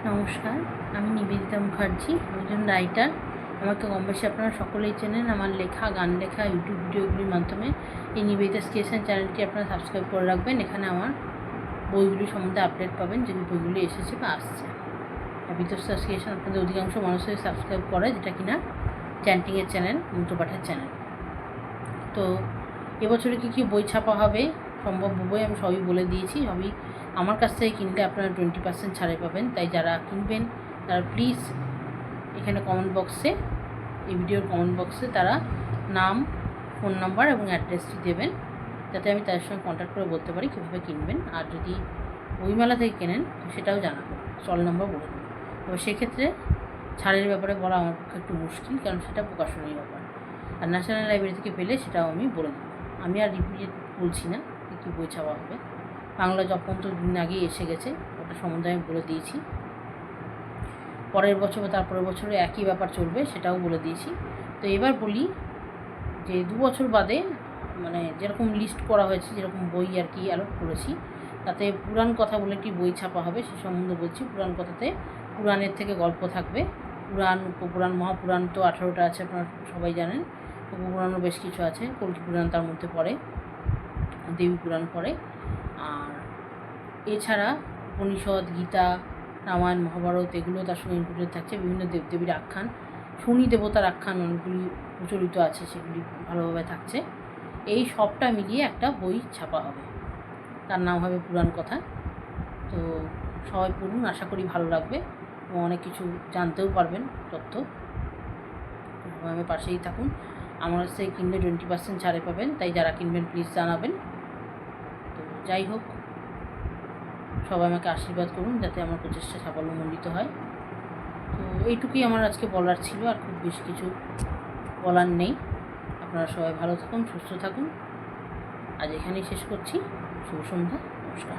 নমস্কার, আমি নিবেদিতা মুখার্জি, একজন রাইটার। আমাকে কম বেশি আপনারা সকলেই চেনেন। আমার লেখা, গান লেখা, ইউটিউব ভিডিওগুলির মাধ্যমে এই নিবেদিতা ক্রিয়েশন চ্যানেলটি আপনারা সাবস্ক্রাইব করে রাখবেন। এখানে আমার বইগুলি সম্বন্ধে আপডেট পাবেন, যেগুলি বইগুলি এসেছে বা আসছে। বিতস্তা ক্রিয়েশন আপনাদের অধিকাংশ মানুষের সাবস্ক্রাইব করে, যেটা কিনা চ্যান্টিংয়ের চ্যানেল, মুক্তপাঠের চ্যানেল। তো এবছরে কী বই ছাপা হবে, সম্ভব বই আমি সবই বলে দিয়েছি। সবই আমার কাছ থেকে কিনলে আপনারা 20% ছাড়ে পাবেন। তাই যারা কিনবেন তারা প্লিজ এখানে কমেন্ট বক্সে, এই ভিডিওর কমেন্ট বক্সে তারা নাম, ফোন নাম্বার এবং অ্যাড্রেসটি দেবেন, যাতে আমি তাদের সঙ্গে কন্ট্যাক্ট করে বলতে পারি কীভাবে কিনবেন। আর যদি বইমেলা থেকে কেনেন সেটাও জানাবো, স্টল নাম্বার বলে দেবো। তবে সেক্ষেত্রে ছাড়ের ব্যাপারে বলা আমার পক্ষে একটু মুশকিল, কারণ সেটা প্রকাশনীর ব্যাপার। আর ন্যাশনাল লাইব্রেরি থেকে পেলে সেটাও আমি বলে দেবো। আমি আর রিপিট বলছি না কী বই ছাপা হবে। বাংলা জপন্ত দিন আগেই এসে গেছে, ওটা সম্বন্ধে আমি বলে দিয়েছি। পরের বছর বা তারপরের বছরে একই ব্যাপার চলবে, সেটাও বলে দিয়েছি। তো এবার বলি যে 2 বছর বাদে, মানে যেরকম লিস্ট করা হয়েছে, যেরকম বই আর কি অ্যালট করেছি, তাতে পুরাণ কথা বলে একটি বই ছাপা হবে। সে সম্বন্ধে বলছি। পুরাণ কথাতে পুরাণের থেকে গল্প থাকবে। পুরাণ, উপপুরাণ, মহাপুরাণ তো 18টা আছে, আপনারা সবাই জানেন। উপপুরাণও বেশ কিছু আছে, কল্কি পুরাণ তার মধ্যে পড়ে, দেবী পুরাণ পড়ে। আর এছাড়া উপনিষদ, গীতা, রামায়ণ, মহাভারত এগুলো তার সঙ্গে ইনক্লুডেড থাকছে। বিভিন্ন দেবদেবীর আখ্যান, শনি দেবতার আখ্যান অনেকগুলি প্রচলিত আছে, সেগুলি ভালোভাবে থাকছে। এই সবটা মিলিয়ে একটা বই ছাপা হবে, তার নাম হবে পুরাণ কথা। তো সবাই পড়ুন, আশা করি ভালো লাগবে এবং অনেক কিছু জানতেও পারবেন তথ্য। আমার পাশেই থাকুন। আমার কাছ থেকে কিনলে 20% ছাড়ে পাবেন, তাই যারা কিনবেন প্লিজ জানাবেন। তো যাই হোক, সবাই আমাকে আশীর্বাদ করুন যাতে আমার প্রচেষ্টা সাফল্যমণ্ডিত হয়। তো এইটুকুই আমার আজকে বলার ছিল, আর খুব বেশি কিছু বলার নেই। আপনারা সবাই ভালো থাকুন, সুস্থ থাকুন। আজ এখানেই শেষ করছি। শুভ সন্ধ্যা, নমস্কার।